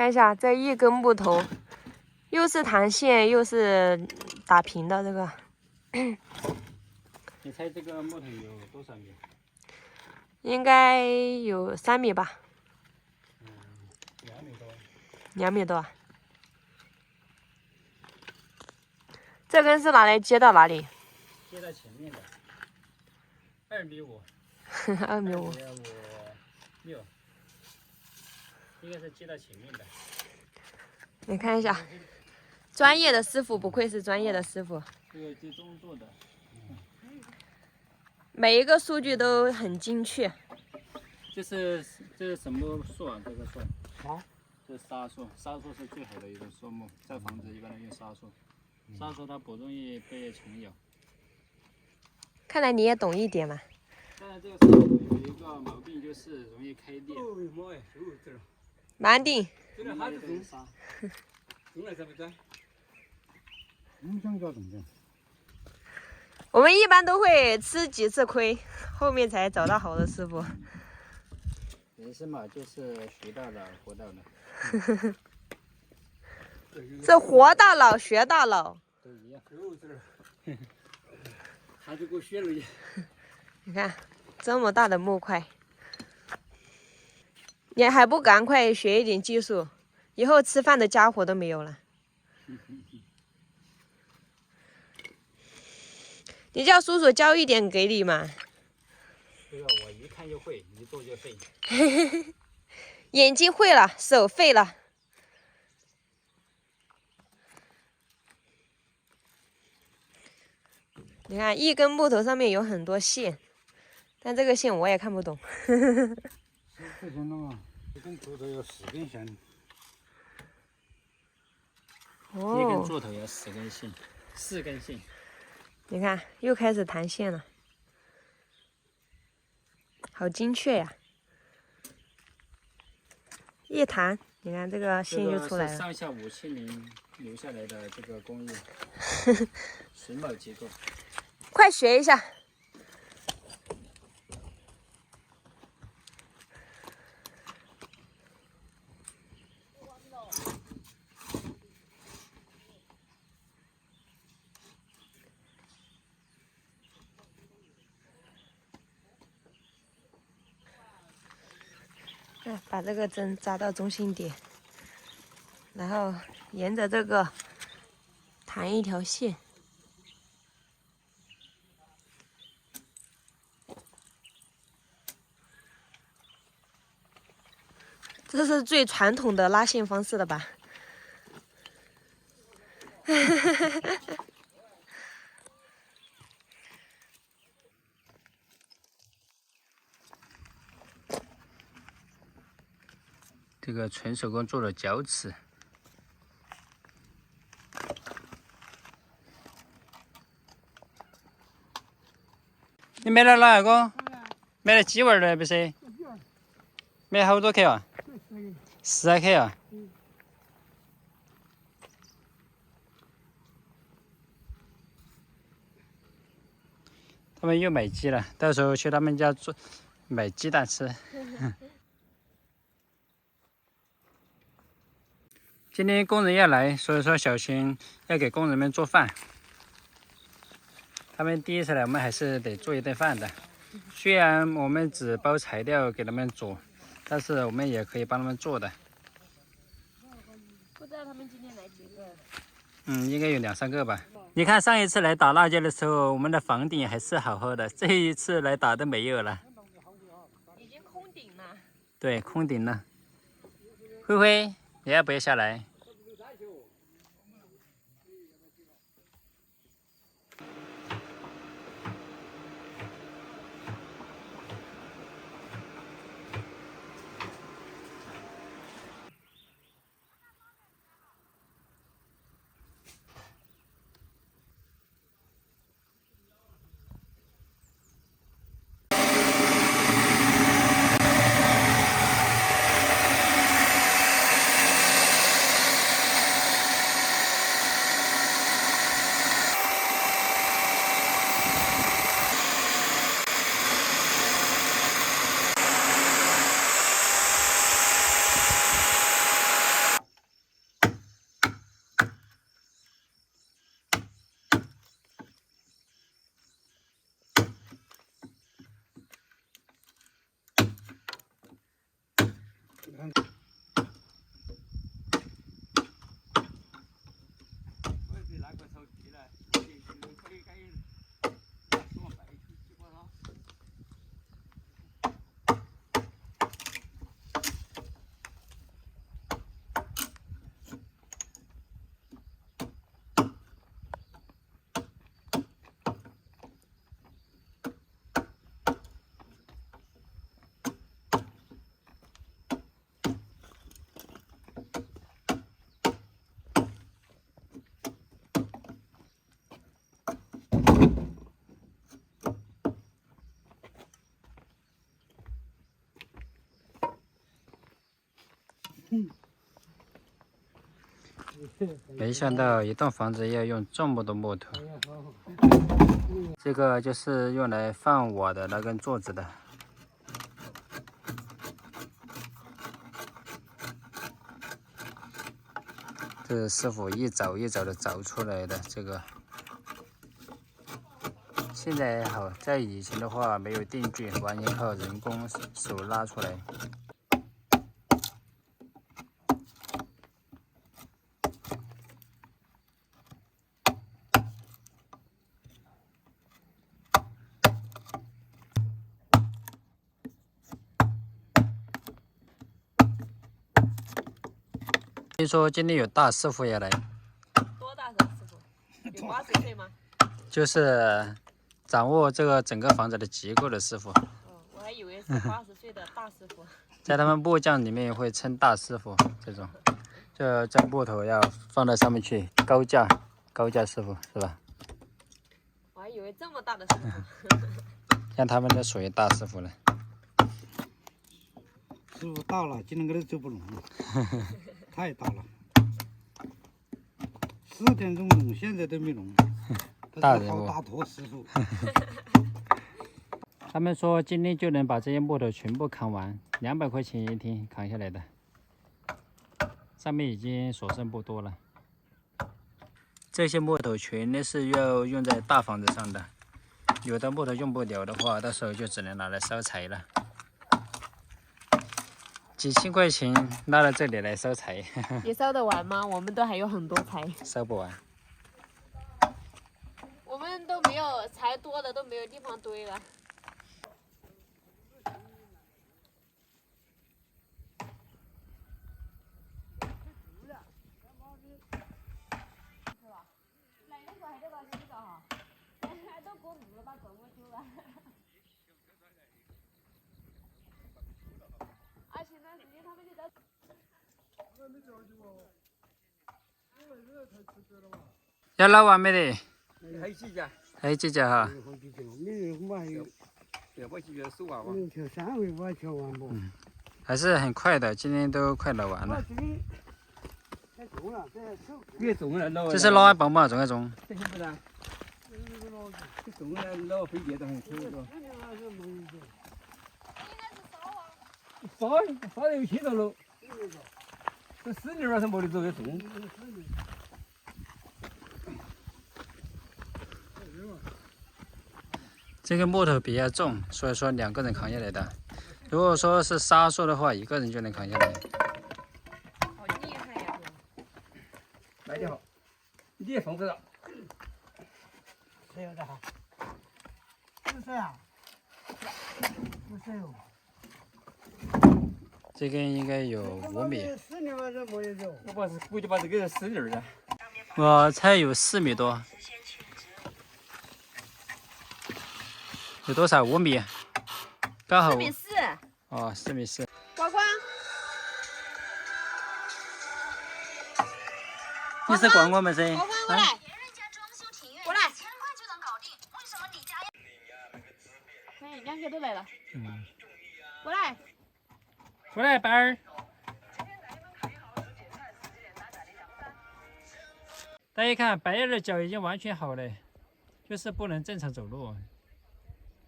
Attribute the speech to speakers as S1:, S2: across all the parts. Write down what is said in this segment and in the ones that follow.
S1: 看一下这一根木头，又是弹线又是打平的这个。
S2: 你猜这个木头有多少米？
S1: 应该有3米吧。
S2: 2米多。
S1: 2米多啊。这根是拿来接到哪里？
S2: 接到前面的。2.5米。
S1: 2.5米。
S2: 6，应该是接到前面的。
S1: 你看一下，专业的师傅，不愧是专业的师傅。
S2: 这个接中做的。
S1: 每一个数据都很精确。
S2: 这是什么树啊？这个树？啊？这是沙树，沙树是最好的一种树木，造房子一般都用沙树。沙树它不容易被虫咬。
S1: 看来你也懂一点嘛。
S2: 但是这个沙树有一个毛病，就是容易开裂。
S1: 蛮定。
S2: 这个还是种沙。种来怎么着？
S1: 我们一般都会吃几次亏，后面才找到好的师傅。
S2: 人生嘛，就是学到老，活到老。
S1: 是活到老，学到老。
S2: 都一样。他就给我学了一。
S1: 你看，这么大的木块，你还不赶快学一点技术，以后吃饭的家伙都没有了。你叫叔叔教一点给你嘛。
S2: 这个我一看就会，一做就废。
S1: 眼睛会了，手废了。你看，一根木头上面有很多线，但这个线我也看不懂。
S3: 10根了嘛，一根竹头有10根线。
S2: 一根柱头要10根线，4根线。
S1: 你看，又开始弹线了，好精确呀！一弹，你看这个线就出来了。
S2: 上下570留下来的这个工艺，榫卯结构。
S1: 快学一下！把这个针扎到中心点，然后沿着这个弹一条线。这是最传统的拉线方式了吧？
S2: 这个纯手工做的脚齿，你买了哪个？买了几碗的不是？买好多克啊？12克啊？他们又买鸡了，到时候去他们家做买鸡蛋吃。今天工人要来，所以说小新要给工人们做饭。他们第一次来，我们还是得做一顿饭的。虽然我们只包材料给他们煮，但是我们也可以帮他们做的。
S1: 不知道他们今天来几个？
S2: 应该有2、3个吧。你看上一次来打辣椒的时候，我们的房顶还是好好的，这一次来打都没有了。
S1: 已经空顶了。
S2: 对，空顶了。灰灰，你要不要下来？没想到一栋房子要用这么多木头。这个就是用来放瓦的那根座子的。这是师傅一凿一凿的凿出来的。这个现在还好，在以前的话没有电锯，完全靠人工手拉出来。听说今天有大师傅要来，
S1: 多大的师傅？有80岁吗？
S2: 就是掌握这个整个房子的结构的师傅。
S1: 哦，我还以为是80岁的大师傅。
S2: 在他们木匠里面会称大师傅这种，这木头要放到上面去，高架师傅是吧？
S1: 我还以为这么大的师傅。
S2: 像他们都属于大师傅了。
S3: 师傅大了，今天给他走不动了，太大了。4点钟弄，现在都没弄。
S2: 大人物。
S3: 大坨师傅。
S2: 他们说今天就能把这些木头全部扛完，200块钱一天扛下来的。上面已经所剩不多了。这些木头全都是要用在大房子上的，有的木头用不了的话，到时候就只能拿来烧柴了。几千块钱拉到这里来烧柴，
S1: 也烧得完吗？我们都还有很多柴，
S2: 烧不完。
S1: 我们都没有柴多的都没有地方堆了。
S2: 要捞完没得？
S4: 还有几家？
S2: 还有几家哈？
S3: 好几件，每人恐怕还有
S4: 200几件收完吧。
S3: 能调3回把调完不？
S2: 还是很快的，今天都快捞完了。
S3: 这个太重了，这手。
S4: 越重了捞。
S2: 这是捞一包嘛，重一重。
S4: 这是不是？这重了捞回去都很轻是吧？烧的有轻到了，这4年了是没得这个重。
S2: 这个木头比较重，所以说2个人扛下来的。如果说是沙树的话，1个人就能扛下来。
S1: 好厉害呀！
S4: 来得好，你也放不了。
S3: 谁有的哈？是谁啊？不是哟。
S2: 这根应该有5米，
S4: 我估计把这个4年了。
S2: 我猜有4米多。有多少？5米，刚好。
S1: 4米4。
S2: 哦，4米4。
S1: 呱呱，
S2: 你是管我们噻？
S1: 呱呱过来，过来。哎，2个都来了。过来。
S2: 过来，白儿。大家看，白儿的脚已经完全好了，就是不能正常走路，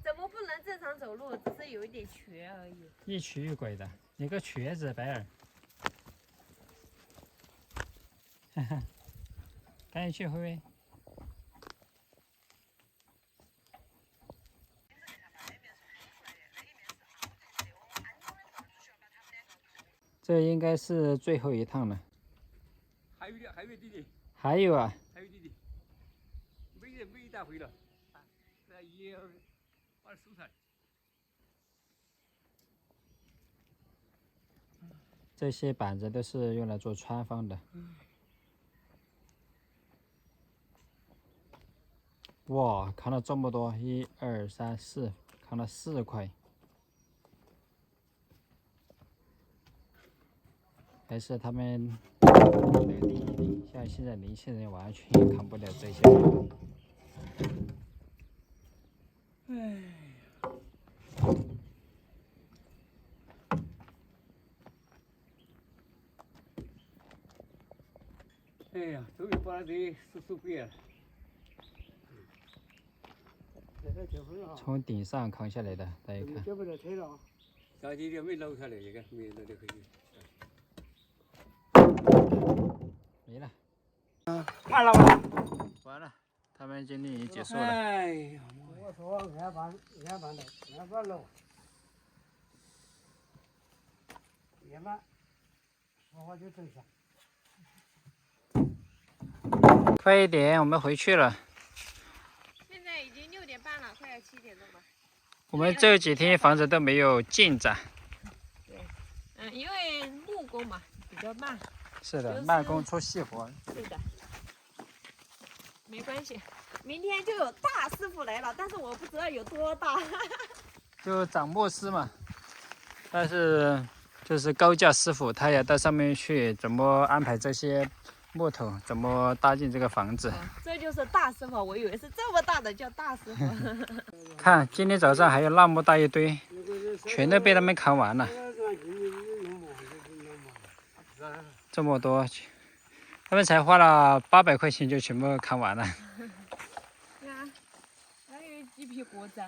S1: 怎么不能正常走路？只是有一点瘸而已。
S2: 一瘸一拐的，你个瘸子，白儿。哈哈，赶紧去灰灰。这应该是最后一趟了。
S4: 还有弟弟。
S2: 还有啊。
S4: 还有弟弟。没一大回了。这也把它收上。
S2: 这些板子都是用来做穿方的。哇，扛了这么多，1、2、3、4，扛了4块。还是他们的第一力，像现在年轻人完全扛不了这些。
S4: 哎呀，终于把这收归了。
S2: 从顶上扛下来的，大家看。
S3: 这不得推了？
S4: 上去就没捞下来，这个没捞就可以。
S2: 没了，
S3: 完了吧？
S2: 完了，他们今天已经结束了。
S4: 哎呀，
S3: 我说俺办的，俺办喽。也办，说话就正向。
S2: 快一点，我们回去了。
S1: 现在已经6点半了，快要7点钟了。
S2: 我们这几天房子都没有进展。
S1: 因为木工嘛比较慢。
S2: 是的，慢工出细活。
S1: 是的。没关系，明天就有大师傅来了，但是我不知道有多大。
S2: 就掌墨师嘛，但是就是高价师傅，他也到上面去怎么安排这些木头，怎么搭建这个房子。
S1: 这就是大师傅，我以为是这么大的叫大师傅。
S2: 看，今天早上还有那么大一堆，全都被他们扛完了。这么多，他们才花了800块钱就全部扛完了。
S1: 看，还有几批锅子。